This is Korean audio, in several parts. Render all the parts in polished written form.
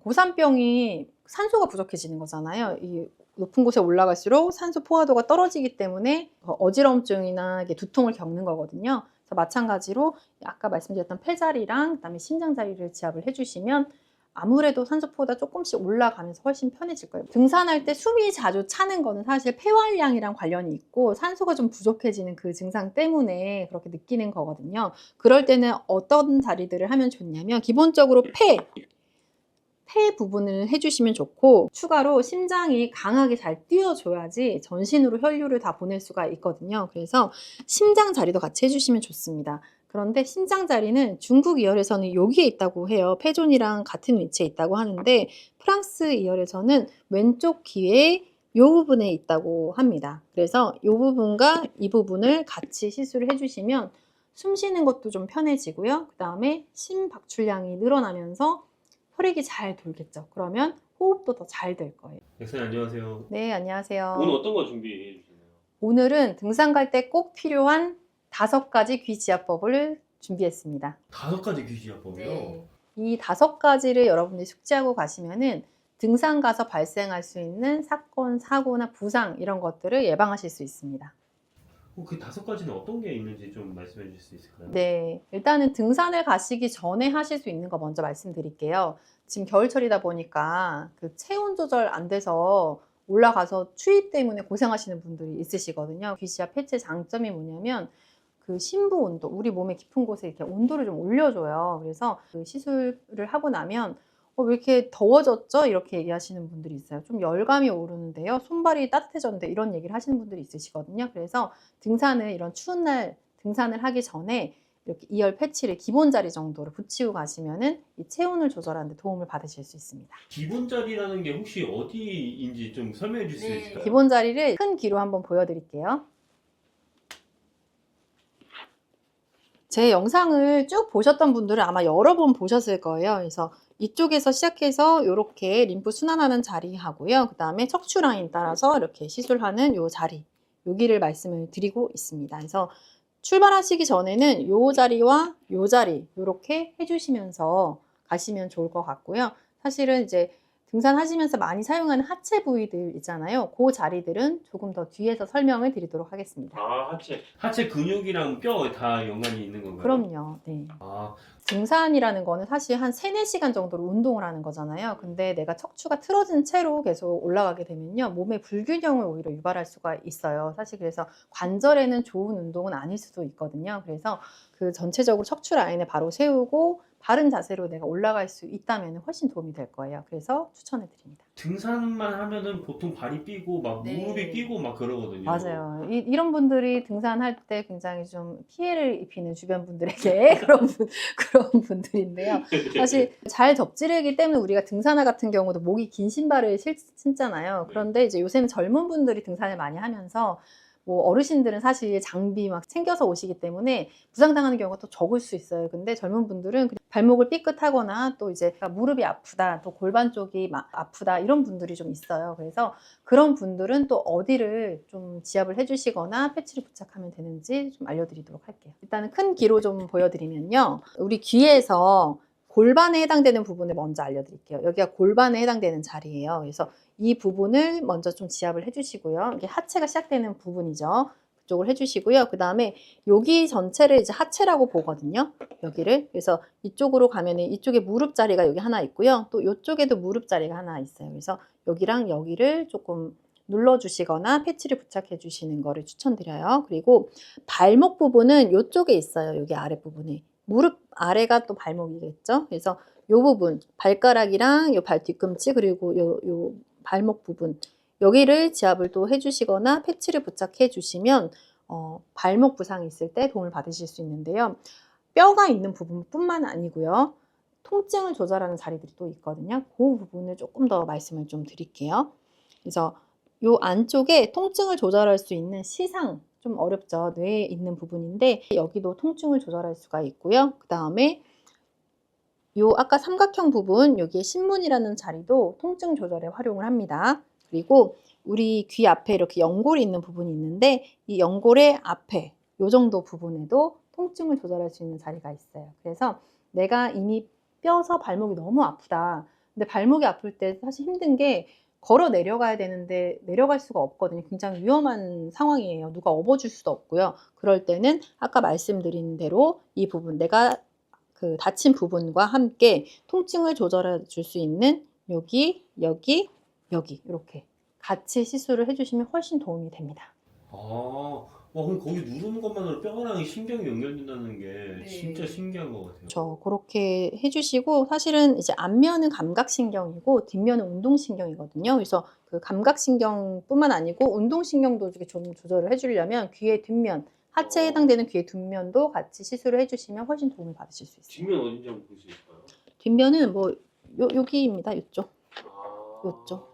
고산병이 산소가 부족해지는 거잖아요. 이 높은 곳에 올라갈수록 산소 포화도가 떨어지기 때문에 어지러움증이나 이게 두통을 겪는 거거든요. 그래서 마찬가지로 아까 말씀드렸던 폐자리랑 그다음에 심장자리를 지압을 해주시면 아무래도 산소 포화가 조금씩 올라가면서 훨씬 편해질 거예요. 등산할 때 숨이 자주 차는 거는 사실 폐활량이랑 관련이 있고 산소가 좀 부족해지는 그 증상 때문에 그렇게 느끼는 거거든요. 그럴 때는 어떤 자리들을 하면 좋냐면 기본적으로 폐 부분을 해주시면 좋고 추가로 심장이 강하게 잘 뛰어줘야지 전신으로 혈류를 다 보낼 수가 있거든요. 그래서 심장 자리도 같이 해주시면 좋습니다. 그런데 심장 자리는 중국 이열에서는 여기에 있다고 해요. 폐존이랑 같은 위치에 있다고 하는데 프랑스 이열에서는 왼쪽 귀에 이 부분에 있다고 합니다. 그래서 이 부분과 이 부분을 같이 시술을 해주시면 숨 쉬는 것도 좀 편해지고요. 그 다음에 심박출량이 늘어나면서 혈액이 잘 돌겠죠. 그러면 호흡도 더 잘 될 거예요. 백사님 안녕하세요. 네, 안녕하세요. 오늘 어떤 거 준비해 주셨나요? 오늘은 등산 갈 때 꼭 필요한 5가지 귀지압법을 준비했습니다. 5가지 귀지압법이요? 네. 이 5가지를 여러분들이 숙지하고 가시면은 등산 가서 발생할 수 있는 사건, 사고나 부상 이런 것들을 예방하실 수 있습니다. 그 5가지는 어떤 게 있는지 좀 말씀해 주실 수 있을까요? 네, 일단은 등산을 가시기 전에 하실 수 있는 거 먼저 말씀드릴게요. 지금 겨울철이다 보니까 그 체온 조절 안 돼서 올라가서 추위 때문에 고생하시는 분들이 있으시거든요. 귀지압 해체 장점이 뭐냐면 그 심부 온도, 우리 몸의 깊은 곳에 이렇게 온도를 좀 올려줘요. 그래서 그 시술을 하고 나면 왜 이렇게 더워졌죠? 이렇게 얘기하시는 분들이 있어요. 좀 열감이 오르는데요. 손발이 따뜻해졌는데 이런 얘기를 하시는 분들이 있으시거든요. 그래서 등산을 이런 추운 날 등산을 하기 전에 이렇게 2열 패치를 기본 자리 정도로 붙이고 가시면은 이 체온을 조절하는 데 도움을 받으실 수 있습니다. 기본 자리라는 게 혹시 어디인지 좀 설명해 주실 수 있을까요? 기본 자리를 큰 귀로 한번 보여드릴게요. 제 영상을 쭉 보셨던 분들은 아마 여러 번 보셨을 거예요. 그래서 이쪽에서 시작해서 이렇게 림프 순환하는 자리 하고요. 그 다음에 척추 라인 따라서 이렇게 시술하는 요 자리, 여기를 말씀을 드리고 있습니다. 그래서 출발하시기 전에는 요 자리와 요 자리 이렇게 해주시면서 가시면 좋을 것 같고요. 사실은 이제 등산하시면서 많이 사용하는 하체 부위들 있잖아요. 그 자리들은 조금 더 뒤에서 설명을 드리도록 하겠습니다. 아, 하체 근육이랑 뼈 다 연관이 있는 건가요? 그럼요. 네. 아, 등산이라는 거는 사실 한 3-4시간 정도로 운동을 하는 거잖아요. 근데 내가 척추가 틀어진 채로 계속 올라가게 되면요. 몸의 불균형을 오히려 유발할 수가 있어요. 사실 그래서 관절에는 좋은 운동은 아닐 수도 있거든요. 그래서 그 전체적으로 척추 라인을 바로 세우고 바른 자세로 내가 올라갈 수 있다면 훨씬 도움이 될 거예요. 그래서 추천해 드립니다. 등산만 하면은 보통 발이 삐고 막 네. 무릎이 삐고 막 그러거든요. 맞아요. 이런 분들이 등산할 때 굉장히 좀 피해를 입히는 주변 분들에게 그런 분들인데요. 사실 잘 접지르기 때문에 우리가 등산화 같은 경우도 목이 긴 신발을 신잖아요. 그런데 이제 요새는 젊은 분들이 등산을 많이 하면서 뭐 어르신들은 사실 장비 막 챙겨서 오시기 때문에 부상당하는 경우가 또 적을 수 있어요. 근데 젊은 분들은 그냥 발목을 삐끗하거나 또 이제 무릎이 아프다, 또 골반 쪽이 아프다 이런 분들이 좀 있어요. 그래서 그런 분들은 또 어디를 좀 지압을 해주시거나 패치를 부착하면 되는지 좀 알려드리도록 할게요. 일단은 큰 귀로 좀 보여드리면요. 우리 귀에서 골반에 해당되는 부분을 먼저 알려드릴게요. 여기가 골반에 해당되는 자리예요. 그래서 이 부분을 먼저 좀 지압을 해주시고요. 이게 하체가 시작되는 부분이죠. 그쪽을 해주시고요. 그 다음에 여기 전체를 이제 하체라고 보거든요. 여기를. 그래서 이쪽으로 가면은 이쪽에 무릎 자리가 여기 하나 있고요. 또 이쪽에도 무릎 자리가 하나 있어요. 그래서 여기랑 여기를 조금 눌러주시거나 패치를 부착해 주시는 거를 추천드려요. 그리고 발목 부분은 이쪽에 있어요. 여기 아랫부분에. 무릎 아래가 또 발목이겠죠. 그래서 이 부분, 발가락이랑 요 발 뒤꿈치 그리고 요 발목 부분 여기를 지압을 또 해주시거나 패치를 부착해 주시면 발목 부상이 있을 때 도움을 받으실 수 있는데요. 뼈가 있는 부분뿐만 아니고요. 통증을 조절하는 자리들이 또 있거든요. 그 부분을 조금 더 말씀을 좀 드릴게요. 그래서 요 안쪽에 통증을 조절할 수 있는 시상, 좀 어렵죠. 뇌에 있는 부분인데 여기도 통증을 조절할 수가 있고요. 그 다음에 요 아까 삼각형 부분 여기에 신문이라는 자리도 통증 조절에 활용을 합니다. 그리고 우리 귀 앞에 이렇게 연골이 있는 부분이 있는데 이 연골의 앞에 요 정도 부분에도 통증을 조절할 수 있는 자리가 있어요. 그래서 내가 이미 뼈서 발목이 너무 아프다. 근데 발목이 아플 때 사실 힘든 게 걸어 내려가야 되는데 내려갈 수가 없거든요. 굉장히 위험한 상황이에요. 누가 업어줄 수도 없고요. 그럴 때는 아까 말씀드린 대로 이 부분, 내가 그 다친 부분과 함께 통증을 조절해 줄 수 있는 여기, 여기, 여기 이렇게 같이 시술을 해주시면 훨씬 도움이 됩니다. 아, 와, 그럼 거기 누르는 것만으로 뼈랑 신경이 연결된다는 게 네. 진짜 신기한 것 같아요. 그렇게 해주시고 사실은 이제 앞면은 감각신경이고 뒷면은 운동신경이거든요. 그래서 그 감각신경뿐만 아니고 운동신경도 이렇게 좀 조절을 해주려면 귀의 뒷면, 하체에 해당되는 귀의 뒷면도 같이 시술을 해주시면 훨씬 도움을 받으실 수 있어요. 뒷면 어딘지 한번 볼 수 있을까요? 뒷면은 뭐 여기입니다. 이쪽, 요쪽.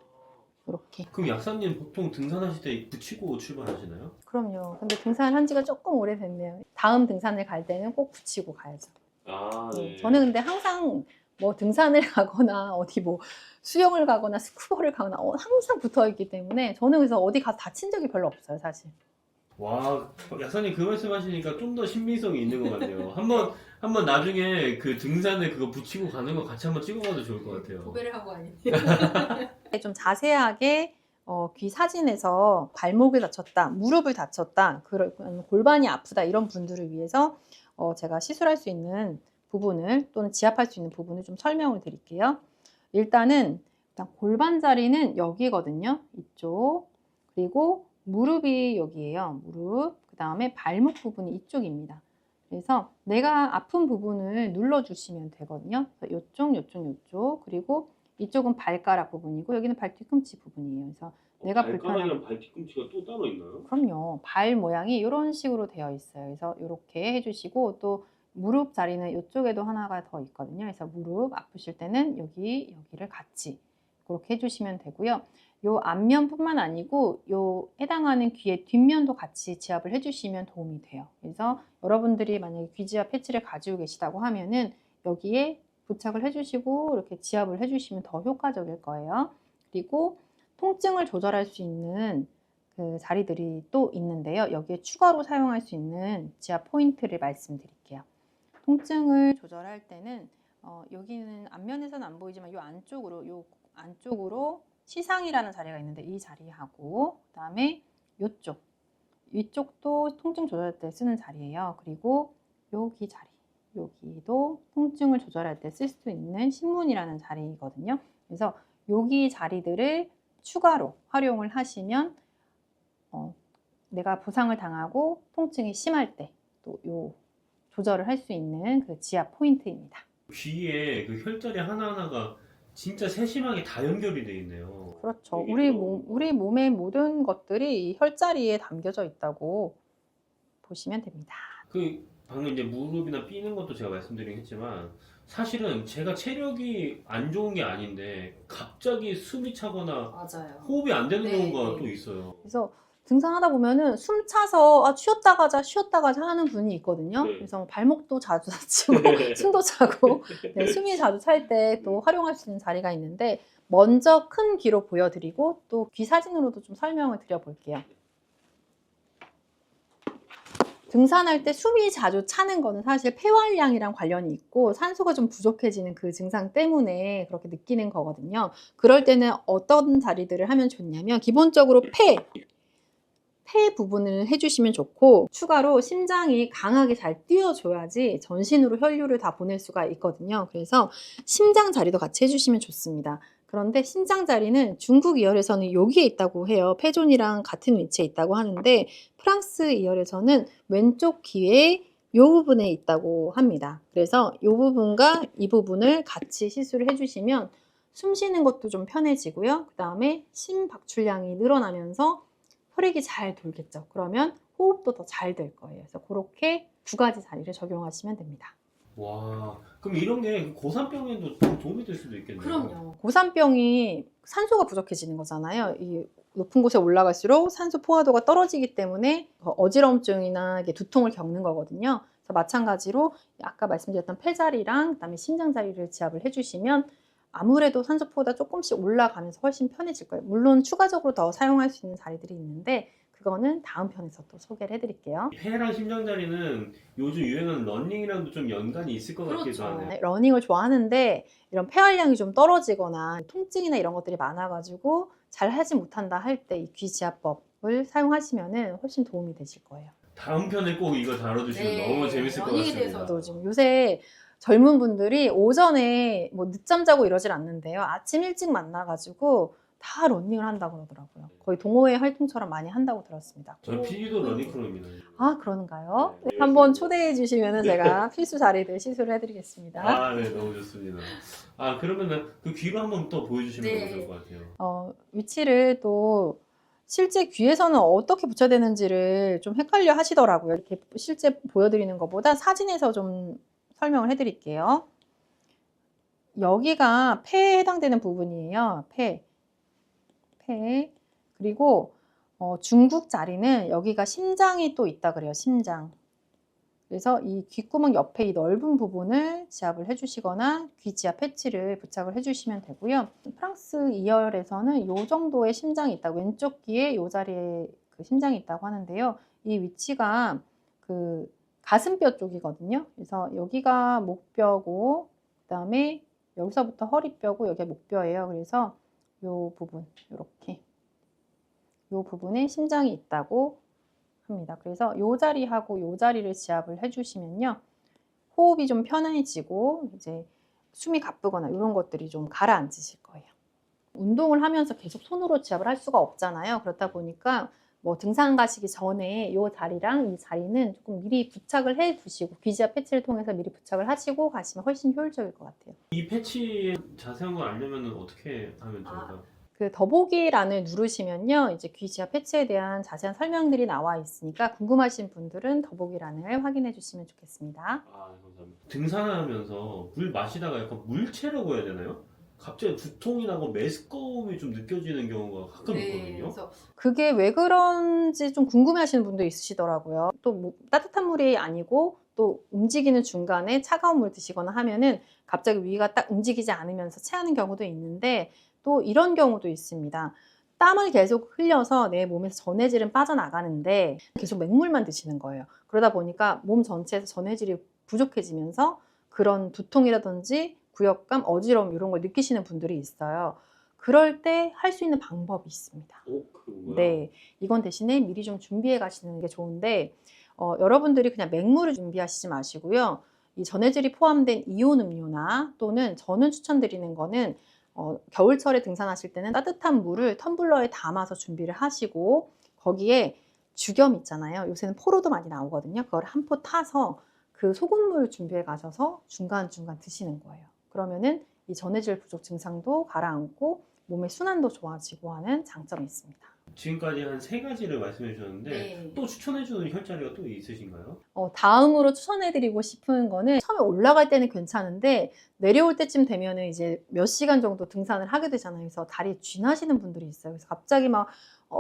이렇게. 그럼 약사님 보통 등산하실 때 붙이고 출발하시나요? 그럼요. 근데 등산한 지가 조금 오래됐네요. 다음 등산을 갈 때는 꼭 붙이고 가야죠. 아, 네. 저는 근데 항상 뭐 등산을 가거나 어디 뭐 수영을 가거나 스쿠버를 가거나 항상 붙어 있기 때문에 저는 그래서 어디 가서 다친 적이 별로 없어요, 사실. 와, 약사님 그 말씀 하시니까 좀 더 신빙성이 있는 것 같네요. 한번 나중에 그 등산에 그거 붙이고 가는 거 같이 한번 찍어봐도 좋을 것 같아요. 도배를 하고 아닌데. 좀 자세하게 귀 사진에서 발목을 다쳤다, 무릎을 다쳤다, 골반이 아프다 이런 분들을 위해서 제가 시술할 수 있는 부분을 또는 지압할 수 있는 부분을 좀 설명을 드릴게요. 일단 골반 자리는 여기거든요. 이쪽. 그리고 무릎이 여기예요. 무릎. 그 다음에 발목 부분이 이쪽입니다. 그래서 내가 아픈 부분을 눌러주시면 되거든요. 이쪽, 이쪽, 이쪽. 그리고 이쪽은 발가락 부분이고 여기는 발 뒤꿈치 부분이에요. 그래서 내가 발가락이랑 발 뒤꿈치가 또 따로 있나요? 그럼요. 발 모양이 이런 식으로 되어 있어요. 그래서 이렇게 해주시고 또 무릎 자리는 이쪽에도 하나가 더 있거든요. 그래서 무릎 아프실 때는 여기를 같이 그렇게 해주시면 되고요. 요 앞면뿐만 아니고 요 해당하는 귀의 뒷면도 같이 지압을 해주시면 도움이 돼요. 그래서 여러분들이 만약에 귀지압 패치를 가지고 계시다고 하면은 여기에 부착을 해주시고 이렇게 지압을 해주시면 더 효과적일 거예요. 그리고 통증을 조절할 수 있는 그 자리들이 또 있는데요. 여기에 추가로 사용할 수 있는 지압 포인트를 말씀드릴게요. 통증을 조절할 때는 여기는 앞면에서는 안 보이지만 요 안쪽으로 시상이라는 자리가 있는데 이 자리하고 그다음에 이쪽도 통증 조절할 때 쓰는 자리예요. 그리고 여기 자리, 여기도 통증을 조절할 때 쓸 수 있는 신문이라는 자리거든요. 그래서 여기 자리들을 추가로 활용을 하시면 내가 부상을 당하고 통증이 심할 때 또 요 조절을 할 수 있는 그 지압 포인트입니다. 귀에 그 혈자리 하나하나가 진짜 세심하게 다 연결이 돼 있네요. 그렇죠. 이게 우리 몸의 모든 것들이 이 혈자리에 담겨져 있다고 보시면 됩니다. 그 방금 이제 무릎이나 삐는 것도 제가 말씀드리긴 했지만 사실은 제가 체력이 안 좋은 게 아닌데 갑자기 숨이 차거나 맞아요. 호흡이 안 되는 네, 경우가 네. 또 있어요. 그래서 등산하다 보면은 숨 차서 쉬었다 가자 하는 분이 있거든요. 네. 그래서 발목도 자주 다치고 숨도 차고 네, 숨이 자주 찰 때 또 활용할 수 있는 자리가 있는데 먼저 큰 귀로 보여드리고 또 귀 사진으로도 좀 설명을 드려볼게요. 등산할 때 숨이 자주 차는 거는 사실 폐활량이랑 관련이 있고 산소가 좀 부족해지는 그 증상 때문에 그렇게 느끼는 거거든요. 그럴 때는 어떤 자리들을 하면 좋냐면 기본적으로 폐 부분을 해주시면 좋고 추가로 심장이 강하게 잘 뛰어줘야지 전신으로 혈류를 다 보낼 수가 있거든요. 그래서 심장 자리도 같이 해주시면 좋습니다. 그런데 심장 자리는 중국 이열에서는 여기에 있다고 해요. 폐존이랑 같은 위치에 있다고 하는데 프랑스 이열에서는 왼쪽 귀에 이 부분에 있다고 합니다. 그래서 이 부분과 이 부분을 같이 시술을 해주시면 숨 쉬는 것도 좀 편해지고요. 그 다음에 심박출량이 늘어나면서 혈액이 잘 돌겠죠. 그러면 호흡도 더 잘 될 거예요. 그래서 그렇게 두 가지 자리를 적용하시면 됩니다. 와, 그럼 이런 게 고산병에도 좀 도움이 될 수도 있겠네요. 고산병이 산소가 부족해지는 거잖아요. 이 높은 곳에 올라갈수록 산소 포화도가 떨어지기 때문에 어지러움증이나 두통을 겪는 거거든요. 그래서 마찬가지로 아까 말씀드렸던 폐자리랑 그다음에 심장 자리를 지압을 해주시면 아무래도 산소 포화가 조금씩 올라가면서 훨씬 편해질 거예요. 물론 추가적으로 더 사용할 수 있는 자리들이 있는데 그거는 다음 편에서 또 소개를 해드릴게요. 폐랑 심장 자리는 요즘 유행하는 러닝이랑도 좀 연관이 있을 것 같기도 하네요. 네, 러닝을 좋아하는데 이런 폐활량이 좀 떨어지거나 통증이나 이런 것들이 많아가지고 잘 하지 못한다 할 때 이 귀지압법을 사용하시면은 훨씬 도움이 되실 거예요. 다음 편에 꼭 이거 다뤄주시면 너무 재밌을 것 러닝에 같습니다. 대해서도 지금 요새 젊은 분들이 오전에 뭐 늦잠 자고 이러질 않는데요. 아침 일찍 만나가지고 다 러닝을 한다고 그러더라고요. 거의 동호회 활동처럼 많이 한다고 들었습니다. 저희 PD도 러닝크루입니다. 아, 그런가요? 네. 한번 초대해 주시면 제가 필수 자리들 시술을 해드리겠습니다. 아, 네, 너무 좋습니다. 아, 그러면은 그 귀로 한번 또 보여주시면 너무 좋을 것 같아요. 위치를 또 실제 귀에서는 어떻게 붙여야 되는지를 좀 헷갈려 하시더라고요. 이렇게 실제 보여드리는 것보다 사진에서 좀 설명을 해드릴게요. 여기가 폐에 해당되는 부분이에요. 폐. 그리고 중국 자리는 여기가 심장이 또 있다 그래요. 심장. 그래서 이 귓구멍 옆에 이 넓은 부분을 지압을 해주시거나 귀지압 패치를 부착을 해주시면 되고요. 프랑스 2열에서는 이 정도의 심장이 있다고, 왼쪽 귀에 이 자리에 그 심장이 있다고 하는데요. 이 위치가 그 가슴뼈 쪽이거든요. 그래서 여기가 목뼈고, 그 다음에 여기서부터 허리뼈고, 여기가 목뼈예요. 그래서 이 부분, 이렇게 이 부분에 심장이 있다고 합니다. 그래서 이 자리하고 이 자리를 지압을 해주시면요, 호흡이 좀 편해지고 이제 숨이 가쁘거나 이런 것들이 좀 가라앉으실 거예요. 운동을 하면서 계속 손으로 지압을 할 수가 없잖아요. 그렇다 보니까 뭐 등산 가시기 전에 이 자리랑 이 자리는 조금 미리 부착을 해 두시고, 귀지압 패치를 통해서 미리 부착을 하시고 가시면 훨씬 효율적일 것 같아요. 이 패치의 자세한 걸 알려면 어떻게 하면 좋을까요? 그 더보기란을 누르시면요, 이제 귀지압 패치에 대한 자세한 설명들이 나와 있으니까 궁금하신 분들은 더보기란을 확인해 주시면 좋겠습니다. 아, 감사합니다. 등산하면서 물 마시다가 약간 물체라고 해야 되나요? 갑자기 두통이 나고 메스꺼움이 좀 느껴지는 경우가 가끔 있거든요. 그게 왜 그런지 좀 궁금해하시는 분도 있으시더라고요. 또 뭐 따뜻한 물이 아니고 또 움직이는 중간에 차가운 물 드시거나 하면은 갑자기 위가 딱 움직이지 않으면서 체하는 경우도 있는데, 또 이런 경우도 있습니다. 땀을 계속 흘려서 내 몸에서 전해질은 빠져나가는데 계속 맹물만 드시는 거예요. 그러다 보니까 몸 전체에서 전해질이 부족해지면서 그런 두통이라든지 구역감, 어지러움 이런 걸 느끼시는 분들이 있어요. 그럴 때 할 수 있는 방법이 있습니다. 그런가요? 네, 이건 대신에 미리 좀 준비해 가시는 게 좋은데, 여러분들이 그냥 맹물을 준비하시지 마시고요. 이 전해질이 포함된 이온 음료나, 또는 저는 추천드리는 거는 겨울철에 등산하실 때는 따뜻한 물을 텀블러에 담아서 준비를 하시고, 거기에 죽염 있잖아요. 요새는 포로도 많이 나오거든요. 그걸 한 포 타서 그 소금물을 준비해 가셔서 중간중간 드시는 거예요. 그러면은 이 전해질 부족 증상도 가라앉고 몸의 순환도 좋아지고 하는 장점이 있습니다. 지금까지 한 3가지를 말씀해 주셨는데 네. 또 추천해 주는 혈자리가 또 있으신가요? 다음으로 추천해드리고 싶은 거는, 처음에 올라갈 때는 괜찮은데 내려올 때쯤 되면은 이제 몇 시간 정도 등산을 하게 되잖아요. 그래서 다리 쥐나시는 분들이 있어요. 그래서 갑자기 막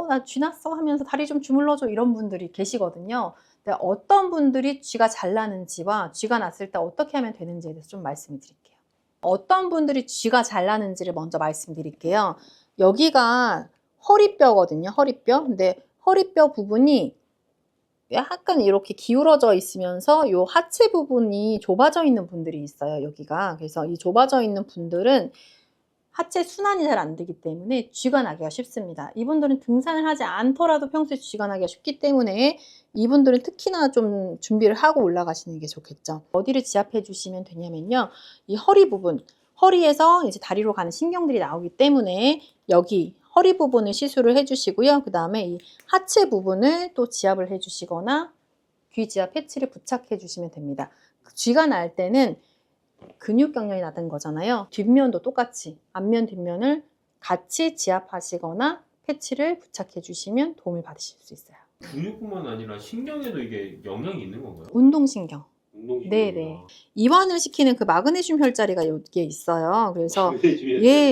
나 쥐났어 하면서 다리 좀 주물러줘 이런 분들이 계시거든요. 근데 어떤 분들이 쥐가 잘 나는지와 쥐가 났을 때 어떻게 하면 되는지에 대해서 좀 말씀을 드릴게요. 어떤 분들이 쥐가 잘 나는지를 먼저 말씀드릴게요. 여기가 허리뼈거든요. 허리뼈. 근데 허리뼈 부분이 약간 이렇게 기울어져 있으면서 요 하체 부분이 좁아져 있는 분들이 있어요. 여기가. 그래서 이 좁아져 있는 분들은 하체 순환이 잘 안 되기 때문에 쥐가 나기가 쉽습니다. 이분들은 등산을 하지 않더라도 평소에 쥐가 나기가 쉽기 때문에 이분들은 특히나 좀 준비를 하고 올라가시는 게 좋겠죠. 어디를 지압해 주시면 되냐면요, 이 허리 부분, 허리에서 이제 다리로 가는 신경들이 나오기 때문에 여기 허리 부분을 시술을 해주시고요. 그 다음에 이 하체 부분을 또 지압을 해주시거나 귀 지압 패치를 부착해 주시면 됩니다. 쥐가 날 때는 근육 경련이 나는 거잖아요. 뒷면도 똑같이 앞면 뒷면을 같이 지압하시거나 패치를 부착해 주시면 도움을 받으실 수 있어요. 근육뿐만 아니라 신경에도 이게 영향이 있는 건가요? 운동신경. 운동신경. 네네. 이완을 시키는 그 마그네슘 혈자리가 여기에 있어요. 그래서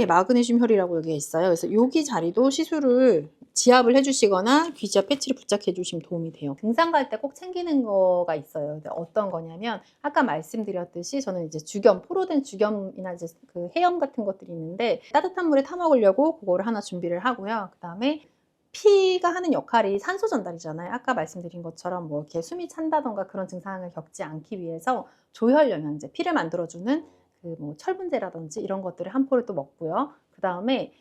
마그네슘 혈이라고 여기에 있어요. 그래서 여기 자리도 시술을 지압을 해주시거나 귀지압 패치를 부착해 주시면 도움이 돼요. 등산 갈 때 꼭 챙기는 거가 있어요. 근데 어떤 거냐면, 아까 말씀드렸듯이 저는 이제 죽염, 포로된 죽염이나 이제 그 해염 같은 것들이 있는데 따뜻한 물에 타 먹으려고 그거를 하나 준비를 하고요. 그 다음에 피가 하는 역할이 산소 전달이잖아요. 아까 말씀드린 것처럼 뭐 이렇게 숨이 찬다던가 그런 증상을 겪지 않기 위해서 조혈 영양제, 피를 만들어주는 그 뭐 철분제라든지 이런 것들을 한 포를 또 먹고요. 그 다음에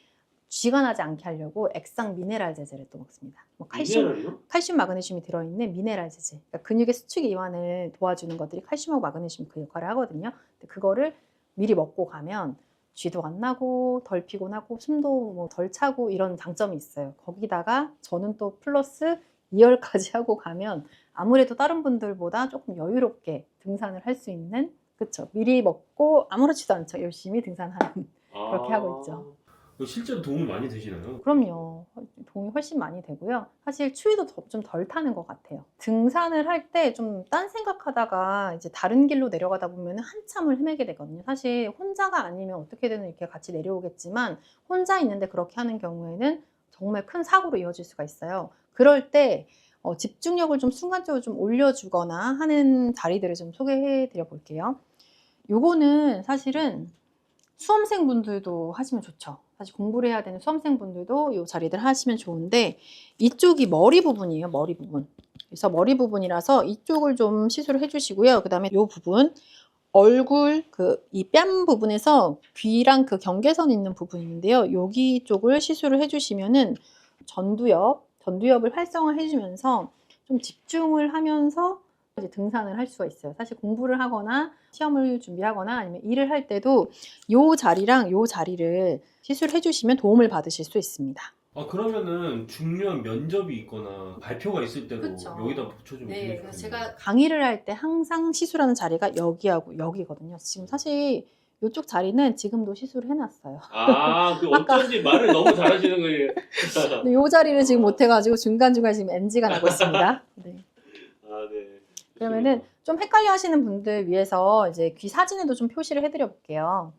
쥐가 나지 않게 하려고 액상 미네랄 제제를 또 먹습니다. 뭐 미네랄이요? 칼슘, 마그네슘이 들어있는 미네랄 제제. 그러니까 근육의 수축 이완을 도와주는 것들이 칼슘하고 마그네슘 그 역할을 하거든요. 근데 그거를 미리 먹고 가면 쥐도 안 나고 덜 피곤하고 숨도 뭐 덜 차고 이런 장점이 있어요. 거기다가 저는 또 플러스 2열까지 하고 가면 아무래도 다른 분들보다 조금 여유롭게 등산을 할 수 있는, 그쵸? 미리 먹고 아무렇지도 않죠. 열심히 등산하는 그렇게 하고 있죠. 실제로 도움이 많이 되시나요? 그럼요. 도움이 훨씬 많이 되고요. 사실 추위도 좀 덜 타는 것 같아요. 등산을 할 때 좀 딴 생각하다가 이제 다른 길로 내려가다 보면 한참을 헤매게 되거든요. 사실 혼자가 아니면 어떻게든 이렇게 같이 내려오겠지만 혼자 있는데 그렇게 하는 경우에는 정말 큰 사고로 이어질 수가 있어요. 그럴 때 집중력을 좀 순간적으로 좀 올려주거나 하는 자리들을 좀 소개해 드려 볼게요. 요거는 사실은 수험생분들도 하시면 좋죠. 사실 공부를 해야 되는 수험생분들도 이 자리들 하시면 좋은데, 이쪽이 머리 부분이에요. 머리 부분. 그래서 머리 부분이라서 이쪽을 좀 시술을 해주시고요. 그 다음에 이 부분, 얼굴 이 뺨 부분에서 귀랑 그 경계선 있는 부분이 있는데요. 여기 쪽을 시술을 해주시면은 전두엽을 활성화해주면서 좀 집중을 하면서 이제 등산을 할 수가 있어요. 사실 공부를 하거나 시험을 준비하거나 아니면 일을 할 때도 요 자리랑 요 자리를 시술해 주시면 도움을 받으실 수 있습니다. 그러면은 중요한 면접이 있거나 발표가 있을 때도 그쵸. 여기다 붙여주면 네, 되게 그래서 좋겠네요. 제가 강의를 할 때 항상 시술하는 자리가 여기하고 여기거든요. 지금 사실 이쪽 자리는 지금도 시술을 해놨어요. 어쩐지 말을 너무 잘하시는 거예요. 근데 요 자리를 지금 못해가지고 중간중간 지금 NG가 나고 있습니다. 네. 네. 그러면은 좀 헷갈려 하시는 분들 위해서 이제 귀 사진에도 좀 표시를 해드려 볼게요.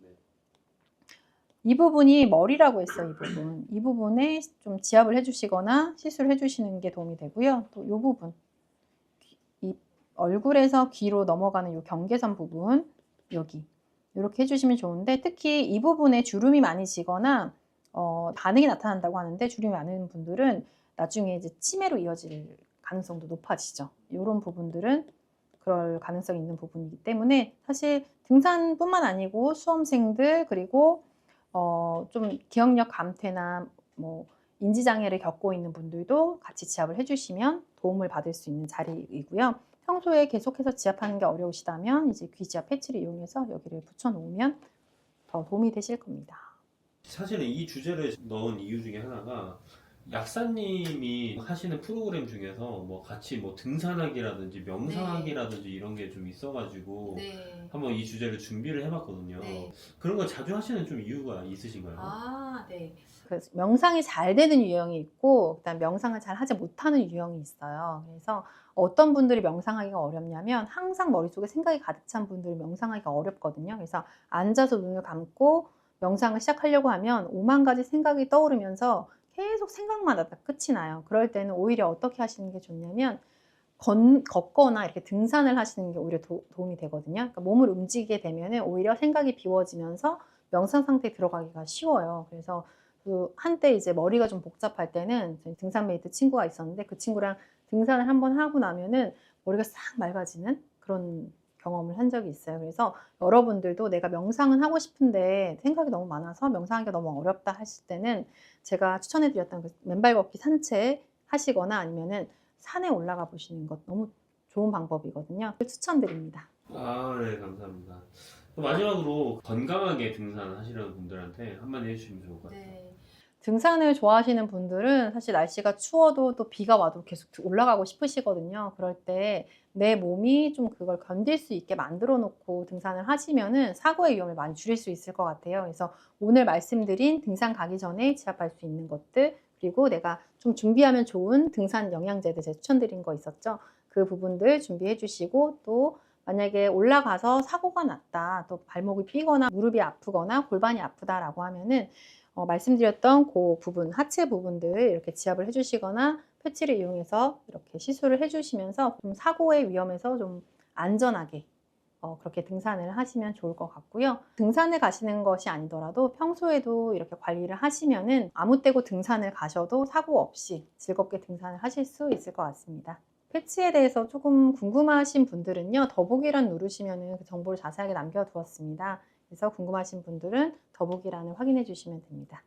이 부분이 머리라고 했어요. 이 부분. 이 부분에 좀 지압을 해주시거나 시술을 해주시는 게 도움이 되고요. 또 이 부분. 이 얼굴에서 귀로 넘어가는 이 경계선 부분. 여기. 이렇게 해주시면 좋은데, 특히 이 부분에 주름이 많이 지거나 반응이 나타난다고 하는데, 주름이 많은 분들은 나중에 이제 치매로 이어질 가능성도 높아지죠. 이런 부분들은 그럴 가능성이 있는 부분이기 때문에 사실 등산뿐만 아니고 수험생들, 그리고 좀 기억력 감퇴나 뭐 인지장애를 겪고 있는 분들도 같이 지압을 해주시면 도움을 받을 수 있는 자리이고요. 평소에 계속해서 지압하는 게 어려우시다면 이제 귀 지압 패치를 이용해서 여기를 붙여 놓으면 더 도움이 되실 겁니다. 사실은 이 주제를 넣은 이유 중에 하나가 약사님이 하시는 프로그램 중에서 뭐 같이 뭐 등산하기라든지 명상하기라든지 이런 게 좀 있어가지고 네. 한번 이 주제를 준비를 해봤거든요. 네. 그런 걸 자주 하시는 좀 이유가 있으신가요? 네. 그래서 명상이 잘 되는 유형이 있고, 그다음 명상을 잘 하지 못하는 유형이 있어요. 그래서 어떤 분들이 명상하기가 어렵냐면 항상 머릿속에 생각이 가득 찬 분들이 명상하기가 어렵거든요. 그래서 앉아서 눈을 감고 명상을 시작하려고 하면 5만 가지 생각이 떠오르면서 계속 생각만 하다 끝이 나요. 그럴 때는 오히려 어떻게 하시는 게 좋냐면 걷거나 이렇게 등산을 하시는 게 오히려 도움이 되거든요. 그러니까 몸을 움직이게 되면 오히려 생각이 비워지면서 명상 상태에 들어가기가 쉬워요. 그래서 한때 이제 머리가 좀 복잡할 때는 등산 메이트 친구가 있었는데, 그 친구랑 등산을 한번 하고 나면은 머리가 싹 맑아지는 그런 경험을 한 적이 있어요. 그래서 여러분들도 내가 명상은 하고 싶은데 생각이 너무 많아서 명상하기가 너무 어렵다 하실 때는 제가 추천해드렸던 그 맨발 걷기 산책 하시거나 아니면은 산에 올라가 보시는 것 너무 좋은 방법이거든요. 추천드립니다. 네, 감사합니다. 마지막으로 건강하게 등산하시려는 분들한테 한마디 해주시면 좋을 것 같아요. 등산을 좋아하시는 분들은 사실 날씨가 추워도 또 비가 와도 계속 올라가고 싶으시거든요. 그럴 때 내 몸이 좀 그걸 견딜 수 있게 만들어 놓고 등산을 하시면은 사고의 위험을 많이 줄일 수 있을 것 같아요. 그래서 오늘 말씀드린 등산 가기 전에 지압할 수 있는 것들, 그리고 내가 좀 준비하면 좋은 등산 영양제들 제가 추천드린 거 있었죠. 그 부분들 준비해 주시고, 또 만약에 올라가서 사고가 났다, 또 발목이 삐거나 무릎이 아프거나 골반이 아프다라고 하면은 말씀드렸던 그 부분, 하체 부분들 이렇게 지압을 해주시거나 패치를 이용해서 이렇게 시술을 해주시면서 좀 사고의 위험에서 좀 안전하게 그렇게 등산을 하시면 좋을 것 같고요. 등산을 가시는 것이 아니더라도 평소에도 이렇게 관리를 하시면은 아무 때고 등산을 가셔도 사고 없이 즐겁게 등산을 하실 수 있을 것 같습니다. 패치에 대해서 조금 궁금하신 분들은요, 더보기란 누르시면은 그 정보를 자세하게 남겨두었습니다. 그래서 궁금하신 분들은 더보기란을 확인해 주시면 됩니다.